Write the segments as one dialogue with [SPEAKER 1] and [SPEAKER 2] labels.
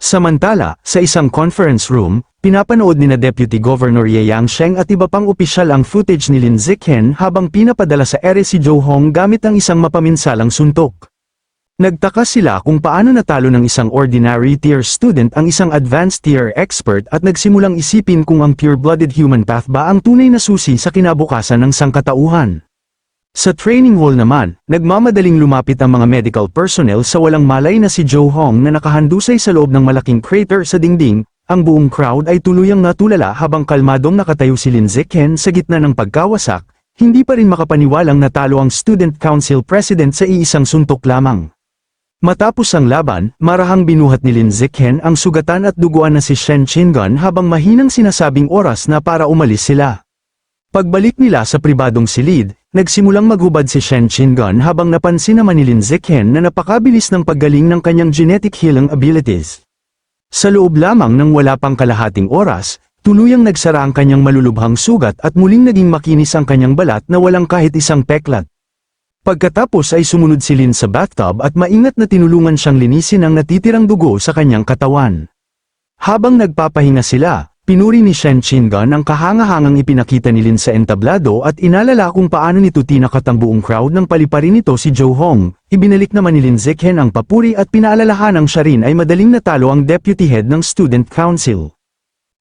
[SPEAKER 1] Samantala, sa isang conference room, pinapanood ni na Deputy Governor Ye Yangsheng at iba pang opisyal ang footage ni Lin Zichen habang pinapadala sa ere si Zhou Hong gamit ang isang mapaminsalang suntok. Nagtaka sila kung paano natalo ng isang ordinary tier student ang isang advanced tier expert at nagsimulang isipin kung ang pure-blooded human path ba ang tunay na susi sa kinabukasan ng sangkatauhan. Sa training hall naman, nagmamadaling lumapit ang mga medical personnel sa walang malay na si Zhou Hong na nakahandusay sa loob ng malaking crater sa dingding. Ang buong crowd ay tuluyang natulala habang kalmadong nakatayo si Lin Zichen sa gitna ng pagkawasak, hindi pa rin makapaniwalang natalo ang Student Council President sa iisang suntok lamang. Matapos ang laban, marahang binuhat ni Lin Zichen ang sugatan at duguan na si Shen Qingan habang mahinang sinasabing oras na para umalis sila. Pagbalik nila sa pribadong silid, nagsimulang maghubad si Shen Qingan habang napansin naman ni Lin Zichen na napakabilis ng paggaling ng kanyang genetic healing abilities. Sa loob lamang ng wala pang kalahating oras, tuluyang nagsara ang kanyang malulubhang sugat at muling naging makinis ang kanyang balat na walang kahit isang peklat. Pagkatapos ay sumunod si Lin sa bathtub at maingat na tinulungan siyang linisin ang natitirang dugo sa kanyang katawan. Habang nagpapahinga sila, pinuri ni Shen Qingan ang kahangahangang ipinakita ni Lin sa entablado at inalala kung paano nito tinakat ang buong crowd nang paliparin nito si Zhou Hong. Ibinalik naman ni Lin Zichen ang papuri at pinaalalahanang siya rin ay madaling natalo ang deputy head ng student council.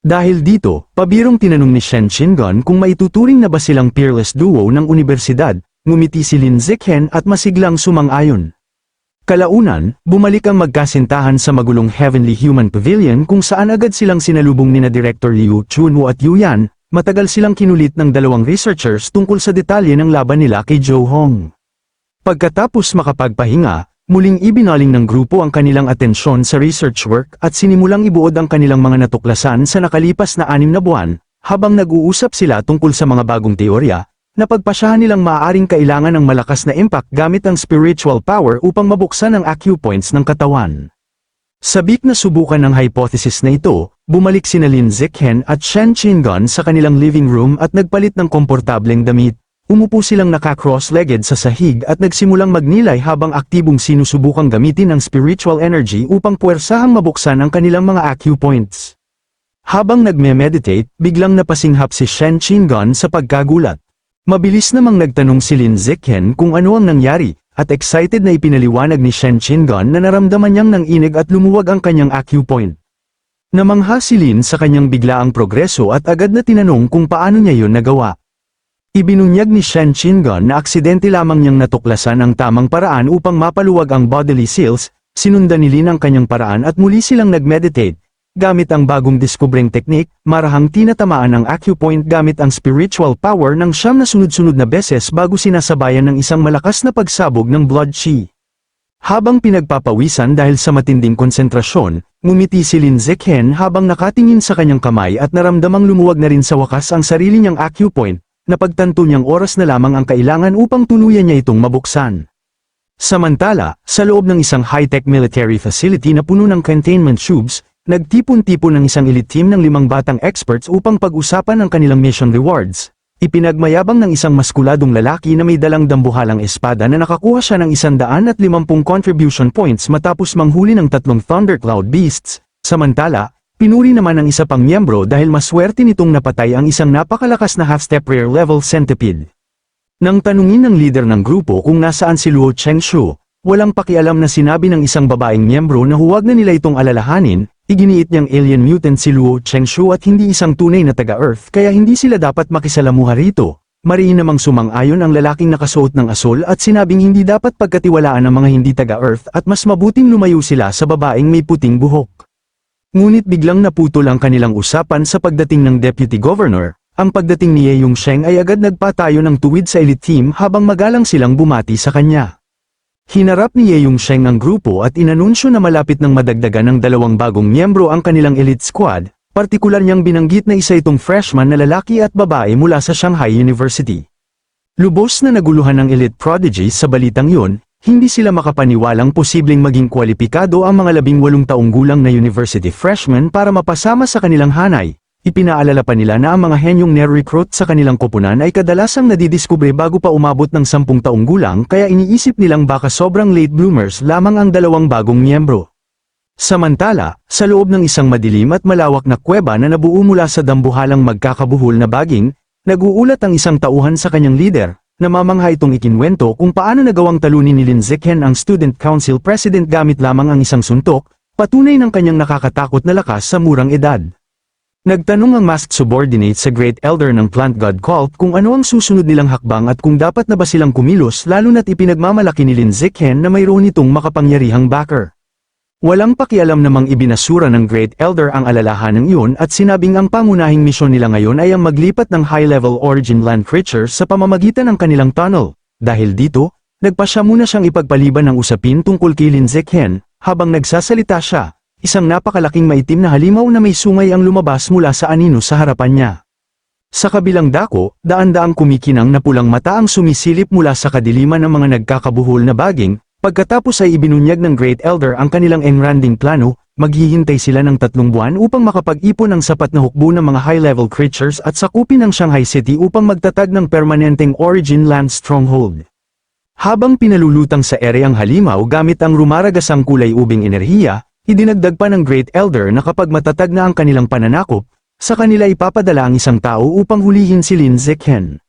[SPEAKER 1] Dahil dito, pabirong tinanong ni Shen Qingan kung maituturing na ba silang peerless duo ng universidad, ngumiti si Lin Zichen at masiglang sumang-ayon. Kalaunan, bumalik ang magkasintahan sa magulong Heavenly Human Pavilion kung saan agad silang sinalubong ni na Director Liu Chunwu at Yu Yan. Matagal silang kinulit ng dalawang researchers tungkol sa detalye ng laban nila kay Zhou Hong. Pagkatapos makapagpahinga, muling ibinaling ng grupo ang kanilang atensyon sa research work at sinimulang ibuod ang kanilang mga natuklasan sa nakalipas na 6 na buwan, habang nag-uusap sila tungkol sa mga bagong teorya. Napagpasyahan nilang maaaring kailangan ng malakas na impact gamit ang spiritual power upang mabuksan ang acupoints ng katawan. Sabik na subukan ng hypothesis na ito, bumalik sina Lin Zichen at Shen Qingan sa kanilang living room at nagpalit ng komportableng damit. Umupo silang naka-cross-legged sa sahig at nagsimulang magnilay habang aktibong sinusubukang gamitin ang spiritual energy upang puwersahang mabuksan ang kanilang mga acupoints. Habang nagme-meditate, biglang napasinghap si Shen Qingan sa pagkagulat. Mabilis namang nagtanong si Lin Zichen kung ano ang nangyari, at excited na ipinaliwanag ni Shen Qingan na naramdaman niyang nanginig at lumuwag ang kanyang acupoint. Namangha si Lin sa kanyang biglaang progreso at agad na tinanong kung paano niya yun nagawa. Ibinunyag ni Shen Qingan na aksidente lamang niyang natuklasan ang tamang paraan upang mapaluwag ang bodily seals, sinundan ni Lin ang kanyang paraan at muli silang nag-meditate. Gamit ang bagong diskubreng teknik, marahang tinatamaan ang acupoint gamit ang spiritual power ng 9 na sunod-sunod na beses bago sinasabayan ng isang malakas na pagsabog ng blood qi. Habang pinagpapawisan dahil sa matinding konsentrasyon, ngumiti si Lin Zichen habang nakatingin sa kanyang kamay at naramdamang lumuwag na rin sa wakas ang sarili niyang acupoint, napagtanto niyang oras na lamang ang kailangan upang tuluyan niya itong mabuksan. Samantala, sa loob ng isang high-tech military facility na puno ng containment tubes, nagtipon-tipon ng isang elite team ng 5 batang experts upang pag-usapan ang kanilang mission rewards. Ipinagmayabang ng isang maskuladong lalaki na may dalang dambuhalang espada na nakakuha siya ng 150 contribution points matapos manghuli ng 3 Thundercloud Beasts. Samantala, pinuri naman ng isa pang miyembro dahil maswerte nitong napatay ang isang napakalakas na half-step rare level centipede. Nang tanungin ng leader ng grupo kung nasaan si Luo Chengshu, walang pakialam na sinabi ng isang babaeng miyembro na huwag na nila itong alalahanin. Iginiit niyang alien mutant si Luo Chengshu at hindi isang tunay na taga-Earth kaya hindi sila dapat makisalamuha rito. Mariin namang sumang-ayon ang lalaking nakasuot ng asol at sinabing hindi dapat pagkatiwalaan ang mga hindi taga-Earth at mas mabuting lumayo sila sa babaeng may puting buhok. Ngunit biglang naputol ang kanilang usapan sa pagdating ng Deputy Governor. Ang pagdating ni Ye Yongsheng ay agad nagpatayo ng tuwid sa elite team habang magalang silang bumati sa kanya. Hinarap ni Ye Yongsheng ang grupo at inanunsyo na malapit ng madagdagan ng 2 bagong miyembro ang kanilang elite squad, partikular niyang binanggit na isa itong freshman na lalaki at babae mula sa Shanghai University. Lubos na naguluhan ng elite prodigies sa balitang yun, hindi sila makapaniwalang posibleng maging kwalipikado ang mga 18 taong gulang na university freshmen para mapasama sa kanilang hanay. Ipinaalala pa nila na ang mga henyong nare-recruit sa kanilang koponan ay kadalasang nadidiskubre bago pa umabot ng 10 taong gulang kaya iniisip nilang baka sobrang late bloomers lamang ang 2 bagong miyembro. Samantala, sa loob ng isang madilim at malawak na kuweba na nabuo mula sa dambuhalang magkakabuhol na baging, nag-uulat ang isang tauhan sa kanyang lider. Namamangha itong ikinwento kung paano nagawang talunin ni Lin Zichen ang Student Council President gamit lamang ang isang suntok, patunay ng kanyang nakakatakot na lakas sa murang edad. Nagtanong ang masked subordinate sa Great Elder ng Plant God Cult kung ano ang susunod nilang hakbang at kung dapat na ba silang kumilos lalo na't ipinagmamalaki ni Lin Zichen na mayroon itong makapangyarihang backer. Walang pakialam namang ibinasura ng Great Elder ang alalahanang iyon at sinabing ang pangunahing misyon nila ngayon ay ang maglipat ng high-level origin land creatures sa pamamagitan ng kanilang tunnel. Dahil dito, nagpasya muna siyang ipagpaliban ng usapin tungkol kay Lin Zichen, habang nagsasalita siya, isang napakalaking maitim na halimaw na may sungay ang lumabas mula sa anino sa harapan niya. Sa kabilang dako, daan-daang kumikinang na pulang mata ang sumisilip mula sa kadiliman ng mga nagkakabuhol na baging. Pagkatapos ay ibinunyag ng Great Elder ang kanilang engranding plano, maghihintay sila ng 3 buwan upang makapag-ipon ng sapat na hukbo ng mga high-level creatures at sakupin ang Shanghai City upang magtatag ng permanenteng origin land stronghold. Habang pinalulutang sa ere ang halimaw gamit ang rumaragasang kulay ubing enerhiya, idinagdag pa ng Great Elder na kapag matatag na ang kanilang pananakop, sa kanila ipapadala ang isang tao upang hulihin si Lin Zichen.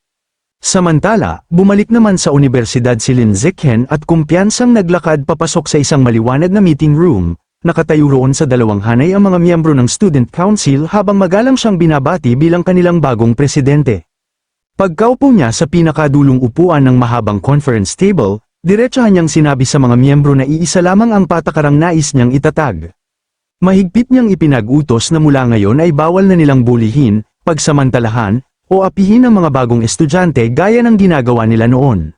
[SPEAKER 1] Samantala, bumalik naman sa universidad si Lin Zichen at kumpiyansang naglakad papasok sa isang maliwanag na meeting room. Nakatayo roon sa dalawang hanay ang mga miyembro ng Student Council habang magalang siyang binabati bilang kanilang bagong presidente. Pagkaupo niya sa pinakadulong upuan ng mahabang conference table, diretsahan niyang sinabi sa mga miyembro na iisa lamang ang patakarang nais niyang itatag. Mahigpit niyang ipinag-utos na mula ngayon ay bawal na nilang bulihin, pagsamantalahan, o apihin ang mga bagong estudyante gaya ng ginagawa nila noon.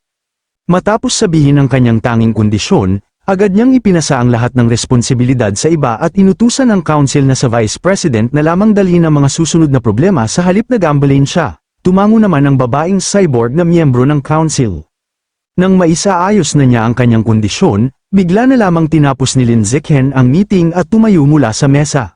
[SPEAKER 1] Matapos sabihin ang kanyang tanging kondisyon, agad niyang ipinasa ang lahat ng responsibilidad sa iba at inutusan ang council na sa vice president na lamang dalhin ang mga susunod na problema sa halip na gambalain siya. Tumango naman ang babaeng cyborg na miyembro ng council. Nang maisaayos na niya ang kanyang kondisyon, bigla na lamang tinapos ni Lin Zichen ang meeting at tumayo mula sa mesa.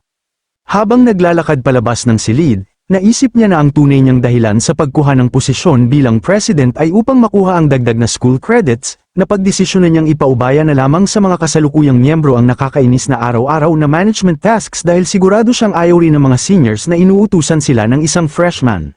[SPEAKER 1] Habang naglalakad palabas ng silid, naisip niya na ang tunay niyang dahilan sa pagkuha ng posisyon bilang president ay upang makuha ang dagdag na school credits, na pagdesisyonan niyang ipaubaya na lamang sa mga kasalukuyang miyembro ang nakakainis na araw-araw na management tasks dahil sigurado siyang ayaw rin ng mga seniors na inuutusan sila ng isang freshman.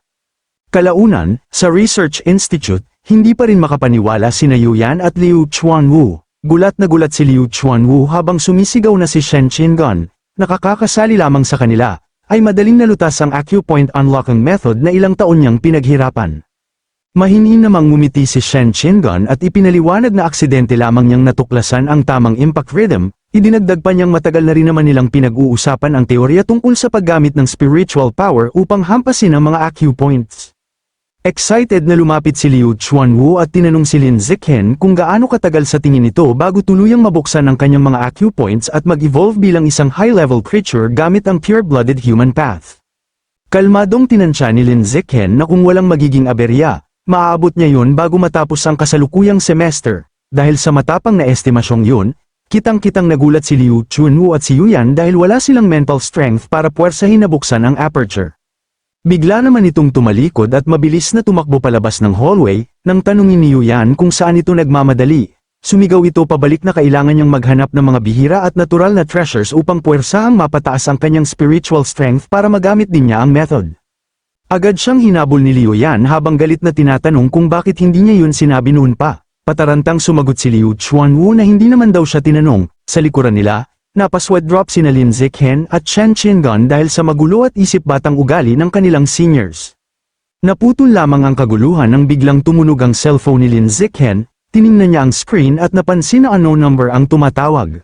[SPEAKER 1] Kalaunan, sa Research Institute, hindi pa rin makapaniwala sina Yuyan at Liu Chuanwu. Gulat na gulat si Liu Chuanwu habang sumisigaw na si Shen Qingan, nakakakasali lamang sa kanila, ay madaling nalutas ang acupoint unlocking method na ilang taon niyang pinaghirapan. Mahinhin namang ngumiti si Shen Qingan at ipinaliwanag na aksidente lamang niyang natuklasan ang tamang impact rhythm, idinagdag pa niyang matagal na rin naman nilang pinag-uusapan ang teorya tungkol sa paggamit ng spiritual power upang hampasin ang mga acupoints. Excited na lumapit si Liu Chuanwu at tinanong si Lin Zichen kung gaano katagal sa tingin nito bago tuluyang mabuksan ang kanyang mga acupoints at mag-evolve bilang isang high-level creature gamit ang pure-blooded human path. Kalmadong tinansya ni Lin Zichen na kung walang magiging aberya, maaabot niya yun bago matapos ang kasalukuyang semester. Dahil sa matapang na estimasyong yun, kitang-kitang nagulat si Liu Chuanwu at si Yuyan dahil wala silang mental strength para puwersahin na buksan ang aperture. Bigla naman itong tumalikod at mabilis na tumakbo palabas ng hallway, nang tanungin ni Yuyan kung saan ito nagmamadali. Sumigaw ito pabalik na kailangan niyang maghanap ng mga bihira at natural na treasures upang puwersahang mapataas ang kanyang spiritual strength para magamit din niya ang method. Agad siyang hinabol ni Liu Yan habang galit na tinatanong kung bakit hindi niya yun sinabi noon pa. Patarantang sumagot si Liu Chuanwu na hindi naman daw siya tinanong. Sa likuran nila, napasweat drop sina Lin Zichen at Shen Qingan dahil sa magulo at isip batang ugali ng kanilang seniors. Naputol lamang ang kaguluhan nang biglang tumunog ang cellphone ni Lin Zichen, tiningnan niya ang screen at napansin na unknown number ang tumatawag.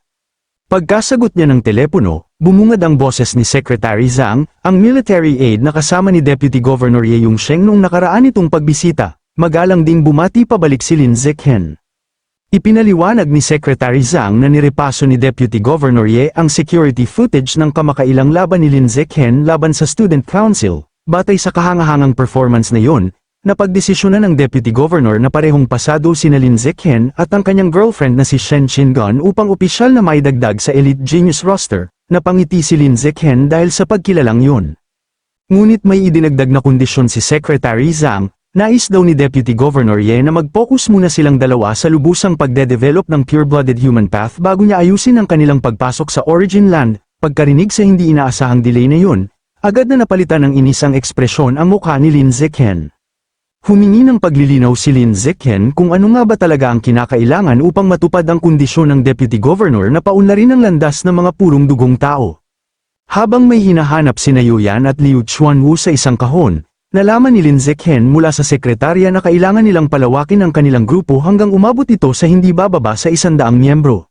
[SPEAKER 1] Pagkasagot niya ng telepono, bumungad ang boses ni Secretary Zhang, ang military aide na kasama ni Deputy Governor Ye Yongsheng noong nakaraan itong pagbisita. Magalang ding bumati pabalik si Lin Zichen. Ipinaliwanag ni Secretary Zhang na nirepaso ni Deputy Governor Ye ang security footage ng kamakailang laban ni Lin Zichen laban sa Student Council. Batay sa kahangahangang performance na yun, napagdesisyonan ng Deputy Governor na parehong pasado sina Lin Zichen at ang kanyang girlfriend na si Shen Qingan upang opisyal na maidagdag sa Elite Genius roster. Napangiti si Lin Zichen dahil sa pagkilalang yun. Ngunit may idinagdag na kondisyon si Secretary Zhang, Nais daw ni Deputy Governor Ye na mag-focus muna silang dalawa sa lubusang pagde-develop ng pure-blooded human path bago niya ayusin ang kanilang pagpasok sa origin land. Pagkarinig sa hindi inaasahang delay na yun, agad na napalitan ng inis ang ekspresyon ang mukha ni Lin Zichen. Humingi ng paglilinaw si Lin Zichen kung ano nga ba talaga ang kinakailangan upang matupad ang kondisyon ng Deputy Governor na paunlarin ang landas ng mga purong dugong tao. Habang may hinahanap sina Yuyan at Liu Chuanwu sa isang kahon, nalaman ni Lin Zichen mula sa sekretarya na kailangan nilang palawakin ang kanilang grupo hanggang umabot ito sa hindi bababa sa 100 miyembro.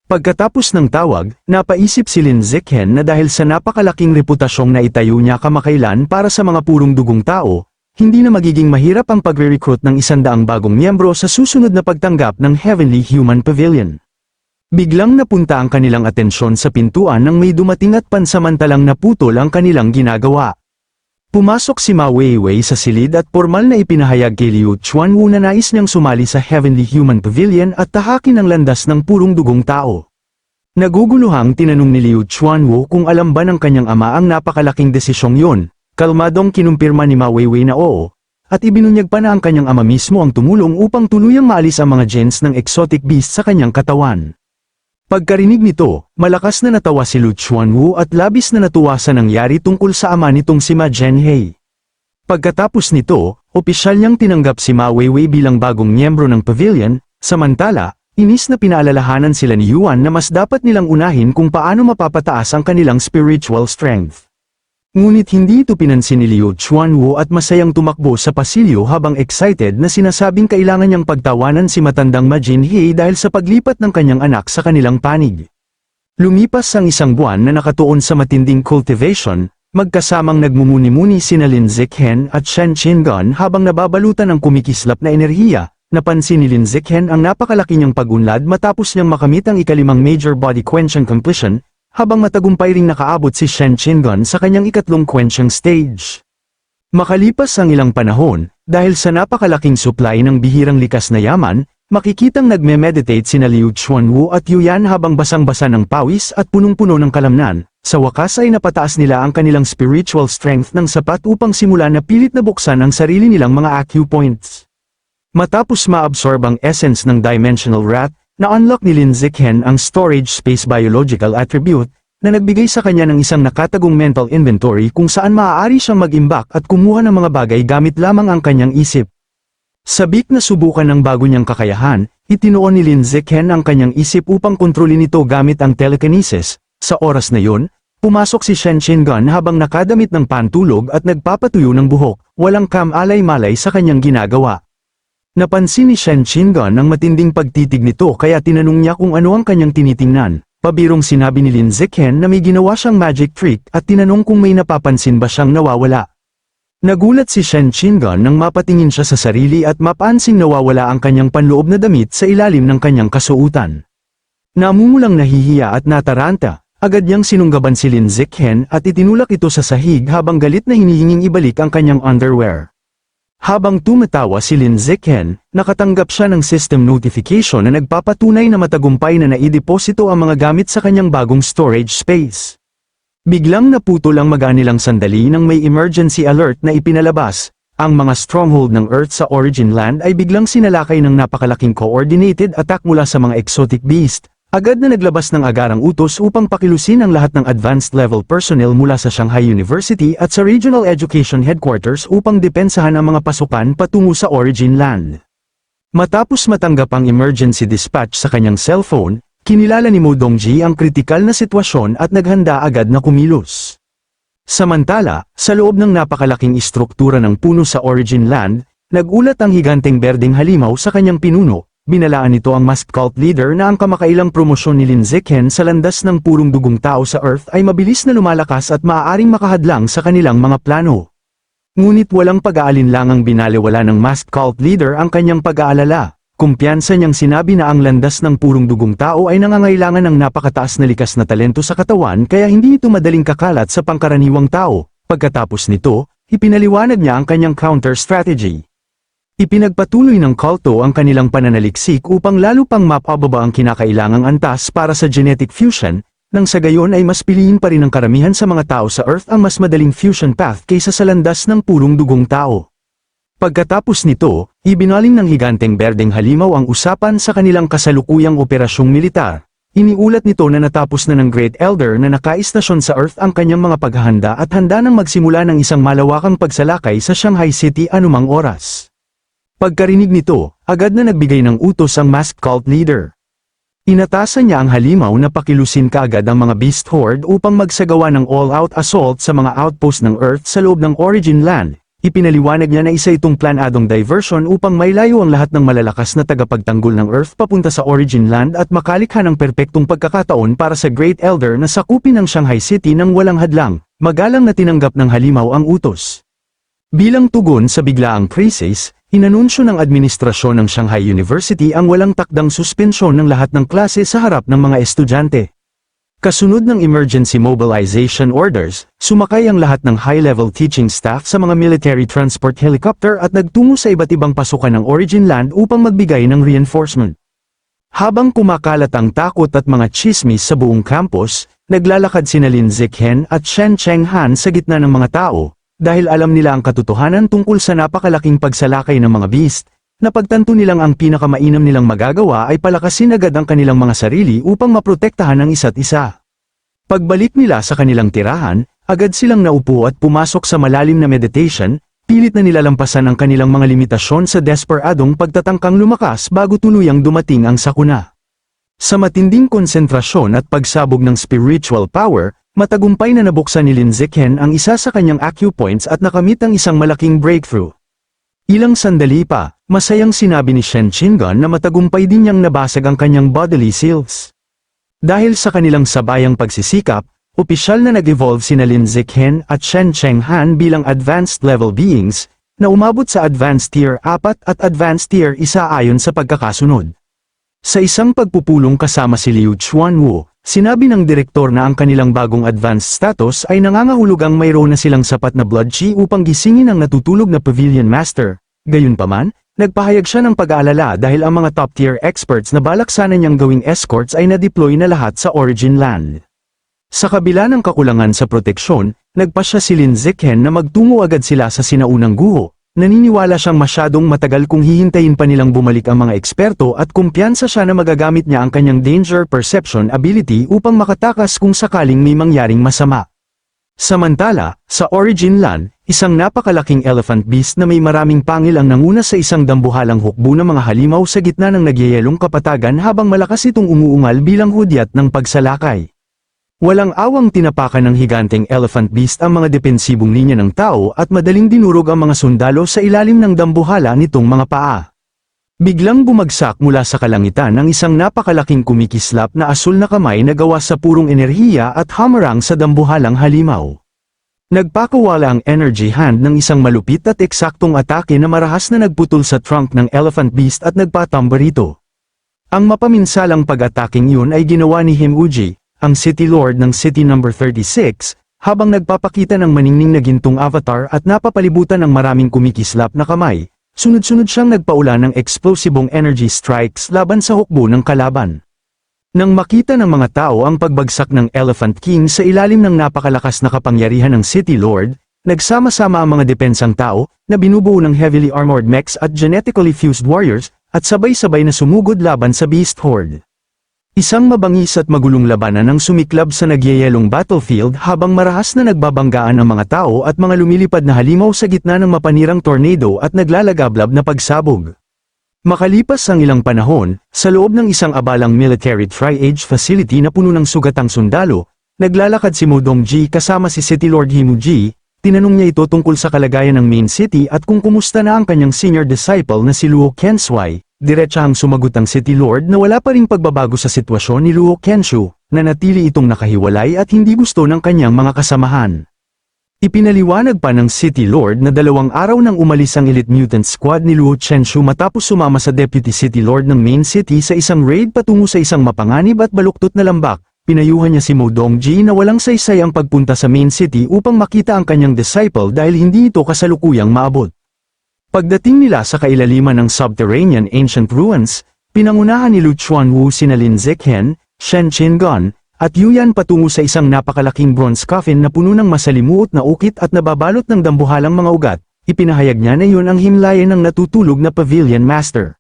[SPEAKER 1] Pagkatapos ng tawag, napaisip si Lin Zichen na dahil sa napakalaking reputasyong naitayo niya kamakailan para sa mga purong dugong tao, hindi na magiging mahirap ang pagre-recruit ng 100 bagong miyembro sa susunod na pagtanggap ng Heavenly Human Pavilion. Biglang napunta ang kanilang atensyon sa pintuan nang may dumating at pansamantalang naputol ang kanilang ginagawa. Pumasok si Ma Weiwei sa silid at formal na ipinahayag kay Liu Chuanwu na nais niyang sumali sa Heavenly Human Pavilion at tahakin ang landas ng purong dugong tao. Naguguluhang tinanong ni Liu Chuanwu kung alam ba ng kanyang ama ang napakalaking desisyong yun. Kalmadong kinumpirma ni Ma Weiwei na oo, at ibinunyag pa na ang kanyang ama mismo ang tumulong upang tuluyang maalis ang mga genes ng exotic beast sa kanyang katawan. Pagkarinig nito, malakas na natawa si Liu Chuanwu at labis na natuwa sa nangyari tungkol sa ama nitong si Ma Zhenhei. Pagkatapos nito, opisyal niyang tinanggap si Ma Weiwei bilang bagong miyembro ng pavilion, samantala, inis na pinaalalahanan sila ni Yuan na mas dapat nilang unahin kung paano mapapataas ang kanilang spiritual strength. Ngunit hindi ito pinansin ni Liu Chuanwu at masayang tumakbo sa pasilyo habang excited na sinasabing kailangan niyang pagtawanan si matandang Ma Zhenhei dahil sa paglipat ng kanyang anak sa kanilang panig. Lumipas ang isang buwan na nakatuon sa matinding cultivation, magkasamang nagmumuni-muni sina Lin Zichen at Shen Qingan habang nababalutan ng kumikislap na enerhiya. Napansin ni Lin Zichen ang napakalaki niyang pag-unlad matapos niyang makamit ang ikalimang major body quenching completion, habang matagumpay ring nakaabot si Shen Qingan sa kanyang ikatlong quenching stage. Makalipas ang ilang panahon, dahil sa napakalaking supply ng bihirang likas na yaman, makikitang nagme-meditate sina Liu Chuanwu at Yuyan habang basang-basa ng pawis at punong-puno ng kalamnan. Sa wakas ay napataas nila ang kanilang spiritual strength ng sapat upang simulan na pilit na buksan ang sarili nilang mga acupoints. Matapos ma-absorb ang essence ng Dimensional Rat, na-unlock ni Lin Zichen ang Storage Space Biological Attribute, na nagbigay sa kanya ng isang nakatagong mental inventory kung saan maaari siyang mag-imbak at kumuha ng mga bagay gamit lamang ang kanyang isip. Sabik na subukan ng bago niyang kakayahan, itinuon ni Lin Zichen ang kanyang isip upang kontrolin ito gamit ang telekinesis. Sa oras na yun, pumasok si Shen Qingan habang nakadamit ng pantulog at nagpapatuyo ng buhok, walang kam-alay-malay sa kanyang ginagawa. Napansin ni Shen Qingan ang matinding pagtitig nito kaya tinanong niya kung ano ang kanyang tinitingnan. Pabirong sinabi ni Lin Zichen na may ginawa siyang magic trick at tinanong kung may napapansin ba siyang nawawala. Nagulat si Shen Qingan nang mapatingin siya sa sarili at mapansing nawawala ang kanyang panloob na damit sa ilalim ng kanyang kasuutan. Namumulang nahihiya at nataranta, agad niyang sinunggaban si Lin Zichen at itinulak ito sa sahig habang galit na hinihinging ibalik ang kanyang underwear. Habang tumatawa si Lin Zichen, nakatanggap siya ng system notification na nagpapatunay na matagumpay na naideposito ang mga gamit sa kanyang bagong storage space. Biglang naputol ang maganilang sandali nang may emergency alert na ipinalabas. Ang mga stronghold ng Earth sa Origin Land ay biglang sinalakay ng napakalaking coordinated attack mula sa mga exotic beast. Agad na naglabas ng agarang utos upang pakilusin ang lahat ng advanced level personnel mula sa Shanghai University at sa Regional Education Headquarters upang depensahan ang mga pasukan patungo sa Origin Land. Matapos matanggap ang emergency dispatch sa kanyang cellphone, kinilala ni Mo Dongji ang kritikal na sitwasyon at naghanda agad na kumilos. Samantala, sa loob ng napakalaking istruktura ng puno sa Origin Land, nagulat ang higanteng berdeng halimaw sa kanyang pinuno. Binalaan nito ang masked cult leader na ang kamakailang promosyon ni Lin Zichen sa landas ng purong dugong tao sa Earth ay mabilis na lumalakas at maaaring makahadlang sa kanilang mga plano. Ngunit walang pag-aalinlangang binaliwala ng masked cult leader ang kanyang pag-aalala. Kumpiyansa niyang sinabi na ang landas ng purong dugong tao ay nangangailangan ng napakataas na likas na talento sa katawan kaya hindi ito madaling kakalat sa pangkaraniwang tao. Pagkatapos nito, ipinaliwanag niya ang kanyang counter strategy. Ipinagpatuloy ng culto ang kanilang pananaliksik upang lalo pang mapababa ang kinakailangang antas para sa genetic fusion, nang sa gayon ay mas piliin pa rin ng karamihan sa mga tao sa Earth ang mas madaling fusion path kaysa sa landas ng purong dugong tao. Pagkatapos nito, ibinaling ng higanteng berdeng halimaw ang usapan sa kanilang kasalukuyang operasyong militar. Iniulat nito na natapos na ng Great Elder na nakaistasyon sa Earth ang kanyang mga paghahanda at handa nang magsimula ng isang malawakang pagsalakay sa Shanghai City anumang oras. Pagkarinig nito, agad na nagbigay ng utos ang masked cult leader. Inatasan niya ang halimaw na pakilusin kaagad ang mga Beast Horde upang magsagawa ng all-out assault sa mga outpost ng Earth sa loob ng Origin Land. Ipinaliwanag niya na isa itong planadong diversion upang mailayo ang lahat ng malalakas na tagapagtanggol ng Earth papunta sa Origin Land at makalikha ng perpektong pagkakataon para sa Great Elder na sakupin ang Shanghai City nang walang hadlang. Magalang na tinanggap ng halimaw ang utos. Bilang tugon sa biglaang krisis, inanunsyo ng administrasyon ng Shanghai University ang walang takdang suspensyon ng lahat ng klase sa harap ng mga estudyante. Kasunod ng emergency mobilization orders, sumakay ang lahat ng high-level teaching staff sa mga military transport helicopter at nagtungo sa iba't ibang pasukan ng Origin Land upang magbigay ng reinforcement. Habang kumakalat ang takot at mga chismis sa buong campus, naglalakad sina Lin Zichen at Shen Chenghan sa gitna ng mga tao, dahil alam nila ang katotohanan tungkol sa napakalaking pagsalakay ng mga beast. Napagtanto nilang ang pinakamainam nilang magagawa ay palakasin agad ang kanilang mga sarili upang maprotektahan ang isa't isa. Pagbalik nila sa kanilang tirahan, agad silang naupo at pumasok sa malalim na meditation, pilit na nilalampasan ang kanilang mga limitasyon sa desperadong pagtatangkang lumakas bago tuluyang dumating ang sakuna. Sa matinding konsentrasyon at pagsabog ng spiritual power, matagumpay na nabuksan ni Lin Zichen ang isa sa kanyang acupoints at nakamit ang isang malaking breakthrough. Ilang sandali pa, masayang sinabi ni Shen Qingan na matagumpay din niyang nabasag ang kanyang bodily seals. Dahil sa kanilang sabayang pagsisikap, opisyal na nag-evolve sina Lin Zichen at Shen Chenghan bilang advanced level beings, na umabot sa advanced tier 4 at advanced tier 1 ayon sa pagkakasunod. Sa isang pagpupulong kasama si Liu Chuanwu, sinabi ng direktor na ang kanilang bagong advanced status ay nangangahulugang mayroon na silang sapat na blood chi upang gisingin ang natutulog na Pavilion Master. Gayunpaman, nagpahayag siya ng pag-aalala dahil ang mga top-tier experts na balak sana niyang gawing escorts ay na-deploy na lahat sa Origin Land. Sa kabila ng kakulangan sa proteksyon, nagpasya si Lin Zichen na magtungo agad sila sa sinaunang guho. Naniniwala siyang masyadong matagal kung hihintayin pa nilang bumalik ang mga eksperto at kumpiyansa siya na magagamit niya ang kanyang danger perception ability upang makatakas kung sakaling may mangyaring masama. Samantala, sa Origin Land, isang napakalaking elephant beast na may maraming pangil ang nanguna sa isang dambuhalang hukbo ng mga halimaw sa gitna ng nagyayelong kapatagan habang malakas itong umuungal bilang hudyat ng pagsalakay. Walang awang tinapakan ng higanteng elephant beast ang mga depensibong linya ng tao at madaling dinurog ang mga sundalo sa ilalim ng dambuhala nitong mga paa. Biglang bumagsak mula sa kalangitan ang isang napakalaking kumikislap na asul na kamay na gawa sa purong enerhiya at hamarang sa dambuhalang halimaw. Nagpakawala ang energy hand ng isang malupit at eksaktong atake na marahas na nagputol sa trunk ng elephant beast at nagpatamba rito. Ang mapaminsalang pag-ataking yun ay ginawa ni Him Uji, ang City Lord ng City No. 36, habang nagpapakita ng maningning na gintong avatar at napapalibutan ng maraming kumikislap na kamay, sunod-sunod siyang nagpaula ng eksplosibong energy strikes laban sa hukbo ng kalaban. Nang makita ng mga tao ang pagbagsak ng Elephant King sa ilalim ng napakalakas na kapangyarihan ng City Lord, nagsama-sama ang mga depensang tao, na binubuo ng heavily armored mechs at genetically fused warriors, at sabay-sabay na sumugod laban sa Beast Horde. Isang mabangis at magulong labanan ang sumiklab sa nagyayelong battlefield habang marahas na nagbabanggaan ang mga tao at mga lumilipad na halimaw sa gitna ng mapanirang tornado at naglalagablab na pagsabog. Makalipas ang ilang panahon, sa loob ng isang abalang military tri-age facility na puno ng sugatang sundalo, naglalakad si Mo Dongji kasama si City Lord Himuji. Tinanong niya ito tungkol sa kalagayan ng main city at kung kumusta na ang kanyang senior disciple na si Luo Kensui. Diretsahang sumagot ang City Lord na wala pa ring pagbabago sa sitwasyon ni Luo Kenshu, na natili itong nakahiwalay at hindi gusto ng kanyang mga kasamahan. Ipinaliwanag pa ng City Lord na 2 araw nang umalis ang Elite Mutant Squad ni Luo Kenshu matapos sumama sa Deputy City Lord ng Main City sa isang raid patungo sa isang mapanganib at baluktot na lambak. Pinayuhan niya si Mo Dongji na walang saysay ang pagpunta sa Main City upang makita ang kanyang disciple dahil hindi ito kasalukuyang maabot. Pagdating nila sa kailaliman ng subterranean ancient ruins, pinangunahan ni Lu Chuanwu sina Lin Zichen, Shen Qingan, at Yuyan patungo sa isang napakalaking bronze coffin na puno ng masalimuot na ukit at nababalot ng dambuhalang mga ugat. ipinahayag niya na yun ang himlayan ng natutulog na Pavilion Master.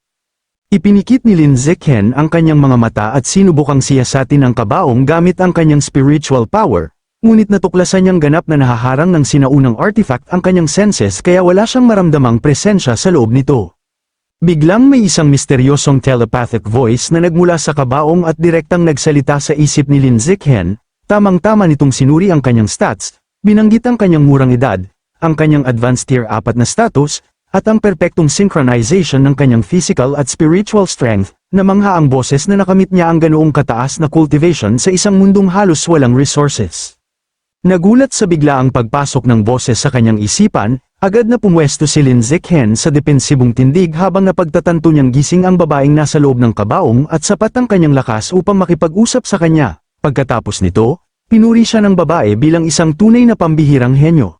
[SPEAKER 1] Ipinikit ni Lin Zichen ang kanyang mga mata at sinubukang siyasatin ang kabaong gamit ang kanyang spiritual power, ngunit natuklasan niyang ganap na nahaharang ng sinaunang artifact ang kanyang senses kaya wala siyang maramdamang presensya sa loob nito. Biglang may isang misteryosong telepathic voice na nagmula sa kabaong at direktang nagsalita sa isip ni Lin Zichen, tamang-tama nitong sinuri ang kanyang stats, binanggit ang kanyang murang edad, ang kanyang advanced tier 4 na status, at ang perpektong synchronization ng kanyang physical at spiritual strength, na mangha ang boses na nakamit niya ang ganoong kataas na cultivation sa isang mundong halos walang resources. Nagulat sa biglaang pagpasok ng boses sa kanyang isipan, agad na pumwesto si Lin Zichen sa depensibong tindig habang napagtatanto niyang gising ang babaeng nasa loob ng kabaong at sapat ang kanyang lakas upang makipag-usap sa kanya. Pagkatapos nito, pinuri siya ng babae bilang isang tunay na pambihirang henyo.